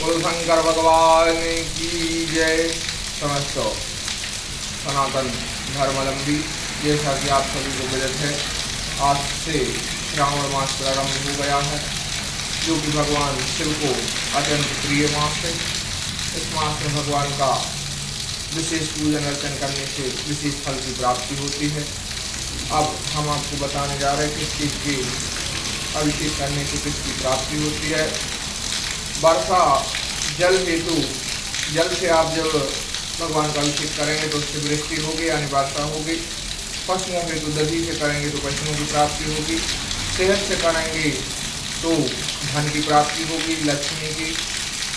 बोल शंकर भगवान की जय। समस्त सनातन धर्मावलंबी, जैसा कि आप सभी को विदित है, आज से श्रावण मास प्रारंभ हो गया है, जो कि भगवान शिव को अत्यंत प्रिय मास है। इस मास में भगवान का विशेष पूजन अर्चन करने से विशेष फल की प्राप्ति होती है। अब हम आपको बताने जा रहे हैं किस चीज़ की अभिषेक करने से किसकी प्राप्ति होती है। वर्षा जल हेतु, जल से आप जब भगवान का अभिषेक करेंगे तो उससे वृष्टि होगी यानी वर्षा होगी। पशुओं हेतु दधी से करेंगे तो पशुओं की प्राप्ति होगी। सेहत से करेंगे तो धन की प्राप्ति होगी, लक्ष्मी की।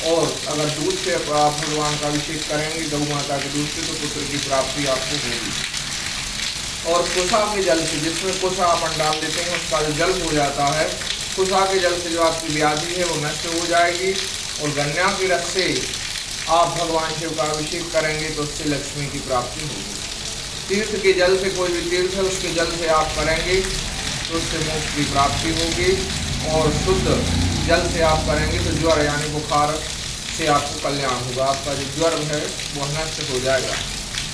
और अगर दूध से आप भगवान का अभिषेक करेंगे गौ माता के दूध से तो पुत्र की प्राप्ति आपको होगी। और कुशा के जल से, जिसमें कुशा अपन डाल देते हैं उसका जो जल हो जाता है, कुशा के जल से जो आपकी व्याधि है वो नष्ट हो जाएगी। और गन्ना के रस से आप भगवान शिव का अभिषेक करेंगे तो उससे लक्ष्मी की प्राप्ति होगी। तीर्थ के जल से, कोई भी तीर्थ है उसके जल से आप करेंगे तो उससे मोक्ष की प्राप्ति होगी। और शुद्ध जल से आप करेंगे तो ज्वर यानी बुखार से आपको कल्याण होगा, आपका जो ज्वर है वो नष्ट हो जाएगा।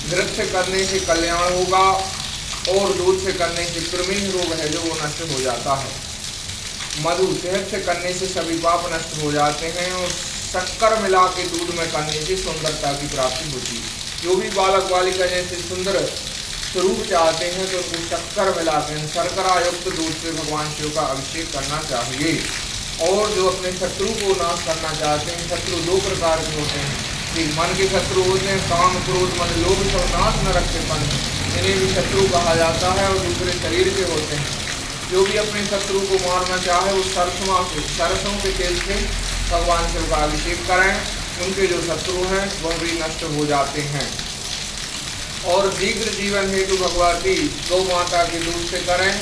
घृत से करने से कल्याण होगा और दूध से करने से कृमि रोग है जो वो नष्ट हो जाता है। मधु शहद से करने से सभी पाप नष्ट हो जाते हैं। और शक्कर मिला के दूध में करने से सुंदरता की प्राप्ति होती है। जो भी बालक बालिका जैसे सुंदर स्वरूप चाहते हैं तो उनको शक्कर मिला के शर्करा युक्त दूध से भगवान शिव का अभिषेक करना चाहिए। और जो अपने शत्रु को नाश करना चाहते हैं, शत्रु दो प्रकार के होते हैं, कि मन के शत्रु होते हैं काम क्रोध मद लोभ सब नाश न रखे मन, इन्हें भी शत्रु कहा जाता है। और दूसरे शरीर के होते हैं, जो भी अपने शत्रु को मारना चाहे वो सरसों के तेल से भगवान शिव का अभिषेक करें, उनके जो शत्रु हैं वह भी नष्ट हो जाते हैं। और दीर्घ जीवन हेतु भगवती गौ माता के दूध से करें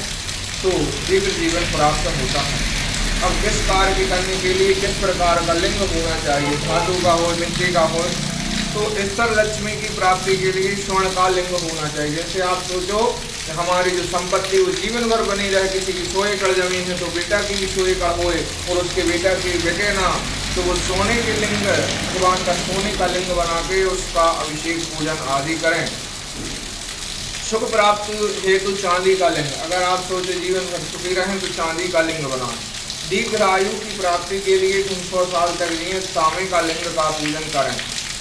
तो दीर्घ जीवन प्राप्त होता है। अब किस कार्य की करने के लिए किस प्रकार का लिंग होना चाहिए, धातु का हो मिट्टी का हो, तो स्तर लक्ष्मी की प्राप्ति के लिए स्वर्ण का लिंग होना चाहिए। जैसे आप सोचो हमारी जो संपत्ति वो जीवन भर बनी रहे, किसी की 100 एकड़ जमीन है तो बेटा की भी 100 एकड़ होए और उसके बेटा की बेटे ना, तो वो सोने के लिंग, भगवान का सोने का लिंग बना के उसका अभिषेक पूजन आदि करें। सुख प्राप्ति हेतु चांदी का लिंग, अगर आप सोचे जीवन भर सुखी रहें तो चांदी का लिंग बनाएं। दीर्घ आयु की प्राप्ति के लिए 100 साल तक जिए तांबे का लिंग का पूजन करें।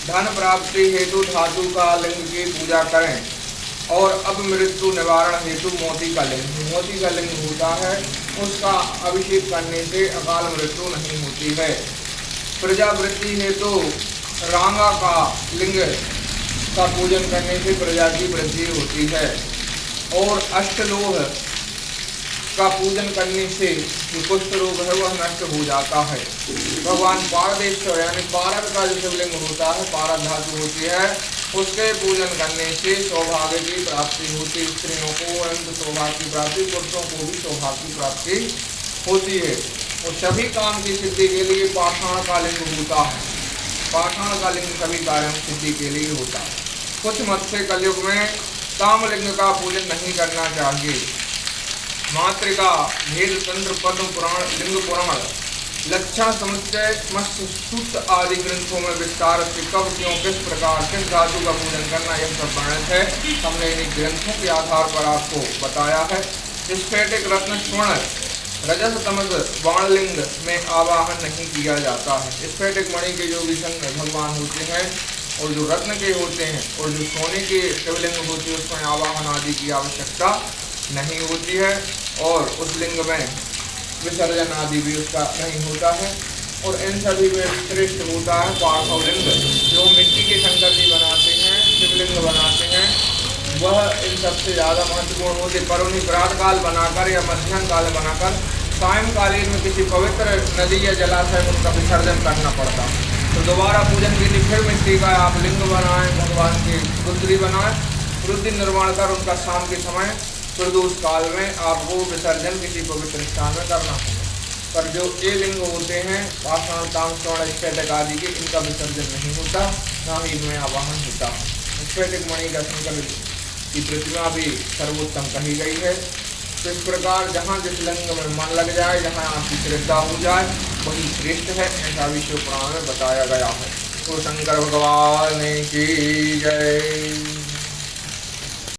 धन प्राप्ति हेतु धातु का लिंग की पूजा करें। और अब मृत्यु निवारण हेतु मोती का लिंग होता है, उसका अभिषेक करने से अकाल मृत्यु नहीं होती है। प्रजावृत्ति हेतु रांगा का लिंग का पूजन करने से प्रजा की वृद्धि होती है। और अष्टलोह का पूजन करने से जो कुष्ठ रोग है वह नष्ट हो जाता है। भगवान पारदेश्वर यानी पारद का जो शिवलिंग होता है, पारद धातु होती है, उसके पूजन करने से सौभाग्य की प्राप्ति होती है। स्त्रियों को अनंत सौभाग्य की प्राप्ति, पुरुषों को भी सौभाग्य की प्राप्ति होती है। और सभी काम की सिद्धि के लिए पाषाण का लिंग होता है। पाषाण का लिंग सभी कार्यों की सिद्धि के लिए होता है। कुछ मत से कलयुग में कामलिंग का पूजन नहीं करना चाहिए। मातृका भेद तंत्र पद्म पुराण लिंग पुराण लक्षण समुच्चय मत्स्य सूत्र आदि ग्रंथों में विस्तार से कब क्यों किस प्रकार किस धातु का पूजन करना यह सब वर्णित है। हमने इन ग्रंथों के आधार पर आपको बताया है। स्फटिक रत्न स्वर्ण रजस तमस बाणलिंग में आवाहन नहीं किया जाता है। स्फटिक मणि के जो विषण भगवान होते हैं और जो रत्न के होते हैं और जो सोने के शिवलिंग होते हैं उसमें आवाहन आदि की आवश्यकता नहीं होती है। और उस लिंग में विसर्जन आदि भी उसका नहीं होता है। और इन सभी में श्रेष्ठ होता है पार्थिव लिंग, जो मिट्टी के शंकर जी बनाते हैं, शिवलिंग बनाते हैं, वह इन सबसे ज़्यादा महत्वपूर्ण होते। पर उन्हें प्रातःकाल बनाकर या मध्याह्न काल बनाकर सायंकालीन में किसी पवित्र नदी या जलाशय में उनका विसर्जन करना पड़ता। तो दोबारा पूजन के लिए फिर मिट्टी का आप लिंग बनाएं, भगवान की रुद्री बनाएं, रुद्री निर्माण कर उनका शाम के समय प्रदोष काल में आपको विसर्जन किसी पवित्र स्थान में करना होगा। पर जो ये लिंग होते हैं पाषाण ताम स्वर्ण स्फटिक आदि के, इनका विसर्जन नहीं होता, ना ही इनमें आवाहन होता। स्फटिक मणि का शंकर की प्रतिमा भी सर्वोत्तम कही गई है। तो इस प्रकार जहाँ जिस लिंग में मन लग जाए, जहाँ आपकी श्रद्धा हो जाए, वही श्रेष्ठ है, ऐसा भी शिव पुराण में बताया गया है। तो शंकर भगवान की जय।